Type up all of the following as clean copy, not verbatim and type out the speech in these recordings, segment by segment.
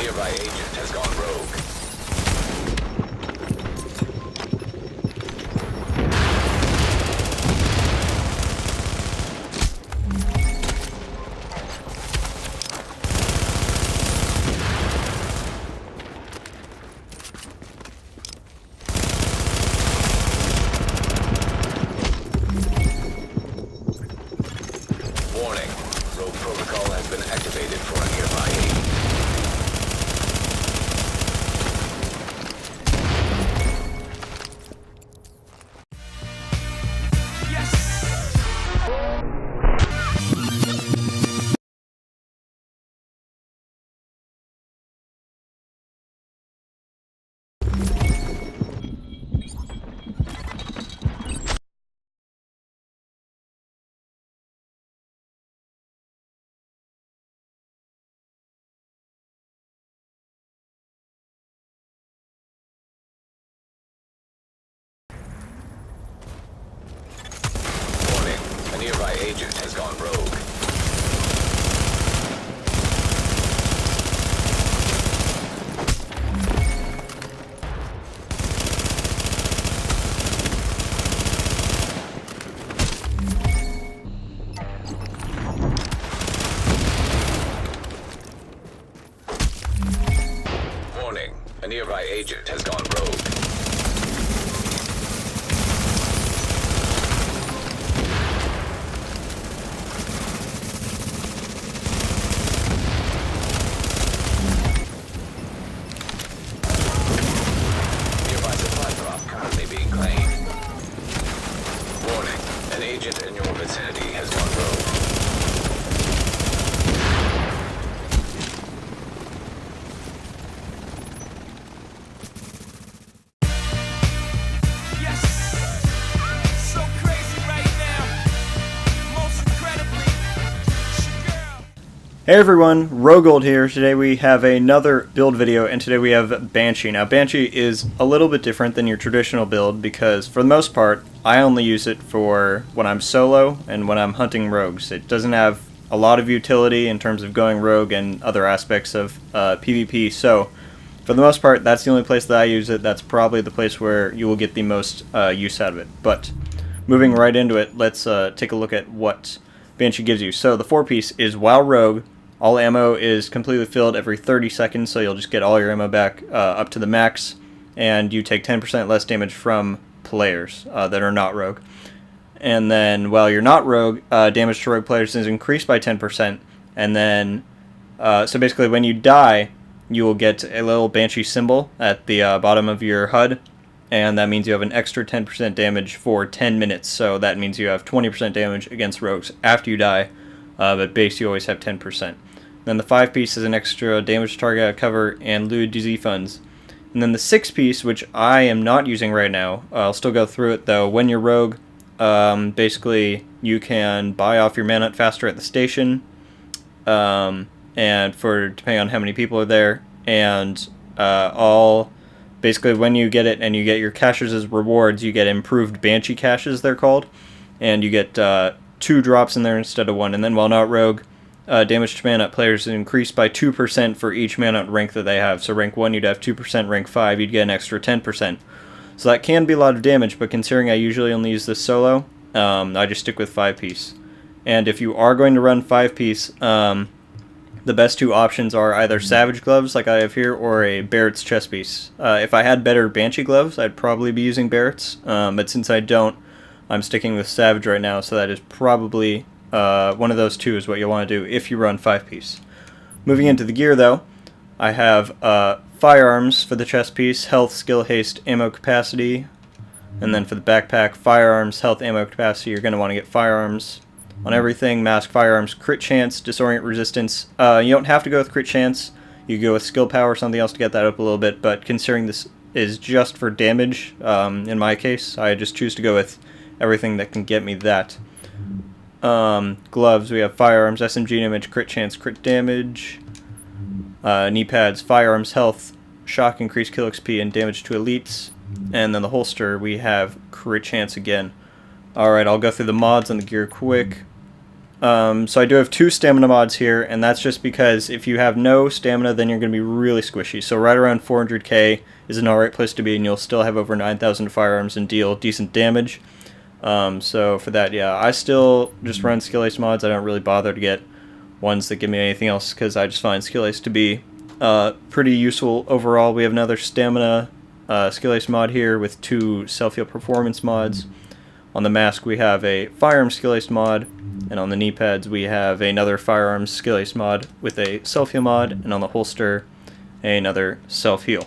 nearby agent has gone rogue. Warning, rogue protocol has been activated for a nearby agent. Warning, a nearby agent has gone rogue. Warning, a nearby agent has gone rogue. Nearby supply drop currently being claimed. Warning, an agent in your vicinity has gone rogue. Hey everyone, RogueGold here. Today we have another build video, and today we have Banshee. Now Banshee is a little bit different than your traditional build because for the most part I only use it for when I'm solo and when I'm hunting rogues. It doesn't have a lot of utility in terms of going rogue and other aspects of PvP, so for the most part that's the only place that I use it. That's probably the place where you will get the most use out of it. But moving right into it, let's take a look at what Banshee gives you. So the 4-piece is while rogue, all ammo is completely filled every 30 seconds, so you'll just get all your ammo back up to the max, and you take 10% less damage from players that are not rogue. And then while you're not rogue, damage to rogue players is increased by 10%, and then so basically when you die, you will get a little Banshee symbol at the bottom of your HUD, and that means you have an extra 10% damage for 10 minutes, so that means you have 20% damage against rogues after you die, but base you always have 10%. Then the 5-piece is an extra damage target cover and loot DZ funds. And then the 6-piece, which I am not using right now, I'll still go through it though. When you're rogue, basically you can buy off your mana faster at the station, and for depending on how many people are there, and basically when you get it and you get your caches as rewards, you get improved Banshee caches, they're called, and you get 2 drops in there instead of 1. And then while not rogue, damage to mana players is increased by 2% for each mana rank that they have. So rank 1 you'd have 2%, rank 5 you'd get an extra 10%. So that can be a lot of damage, but considering I usually only use this solo, I just stick with 5-piece. And if you are going to run 5-piece, the best 2 options are either Savage Gloves, like I have here, or a Barrett's chest piece. If I had better Banshee Gloves, I'd probably be using Barrett's, but since I don't, I'm sticking with Savage right now, so that is probably one of those 2 is what you'll want to do if you run 5-piece. Moving into the gear though, I have firearms for the chest piece, health, skill, haste, ammo capacity, and then for the backpack, firearms, health, ammo capacity. You're going to want to get firearms on everything. Mask, firearms, crit chance, disorient resistance. You don't have to go with crit chance. You can go with skill power or something else to get that up a little bit, but considering this is just for damage, in my case, I just choose to go with everything that can get me that. Gloves, we have firearms, SMG damage, crit chance, crit damage. Knee pads, firearms, health, shock, increased kill XP, and damage to elites. And then the holster, we have crit chance again. Alright, I'll go through the mods on the gear quick. So I do have 2 stamina mods here, and that's just because if you have no stamina, then you're going to be really squishy. So right around 400k is an alright place to be, and you'll still have over 9,000 firearms and deal decent damage. So for that, yeah, I still just run skill ace mods. I don't really bother to get ones that give me anything else, because I just find skill ace to be pretty useful overall. We have another stamina skill ace mod here with 2 self-heal performance mods. On the mask we have a firearms skill ace mod, and on the knee pads we have another firearms skill ace mod with a self-heal mod, and on the holster another self-heal.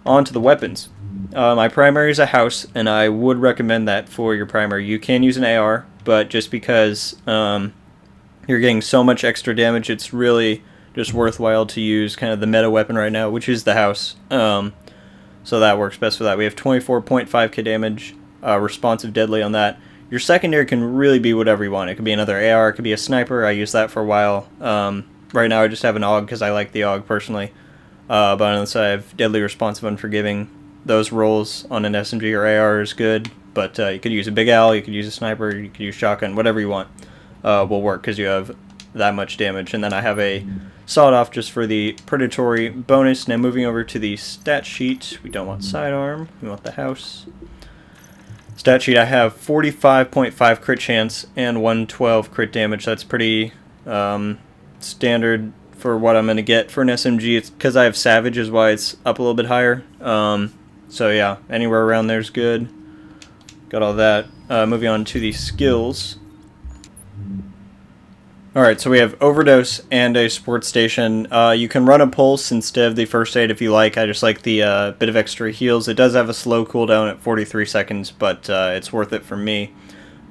On to the weapons. My primary is a house, and I would recommend that for your primary. You can use an AR, but just because you're getting so much extra damage, it's really just worthwhile to use kind of the meta weapon right now, which is the house. So that works best for that. We have 24.5k damage, responsive deadly on that. Your secondary can really be whatever you want. It could be another AR, it could be a sniper. I used that for a while. Right now I just have an AUG because I like the AUG personally. But on the side I have deadly, responsive, unforgiving. Those rolls on an SMG or AR is good, but you could use a Big Al, you could use a sniper, you could use shotgun, whatever you want will work because you have that much damage. And then I have a sawed-off just for the predatory bonus. Now moving over to the stat sheet, we don't want sidearm, we want the house. Stat sheet, I have 45.5 crit chance and 112 crit damage. That's pretty standard for what I'm going to get for an SMG. It's because I have Savage is why it's up a little bit higher. So yeah, anywhere around there is good. Got all that. Moving on to the skills. Alright, so we have Overdose and a Support Station. You can run a Pulse instead of the First Aid if you like. I just like the bit of extra heals. It does have a slow cooldown at 43 seconds, but it's worth it for me.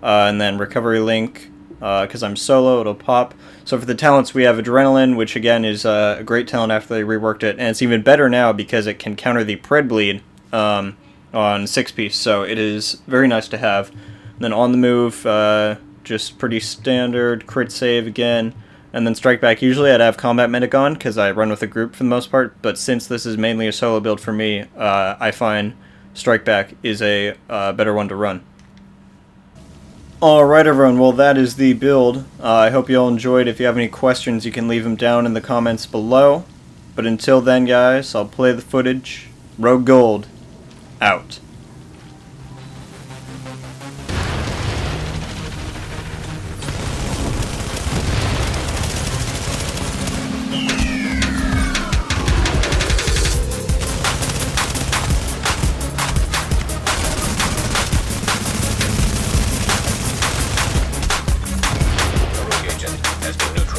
And then Recovery Link, because I'm solo, it'll pop. So for the talents, we have Adrenaline, which again is a great talent after they reworked it. And it's even better now because it can counter the Pred Bleed on 6-piece. So it is very nice to have. And then on the move, just pretty standard crit save again, and then strike back. Usually I'd have combat medic on because I run with a group for the most part, but since this is mainly a solo build for me, I find strike back is a better one to run. Alright everyone, well that is the build. I hope you all enjoyed. If you have any questions you can leave them down in the comments below, but until then guys, I'll play the footage. RogueGold out. Rogue agent has been neutralized.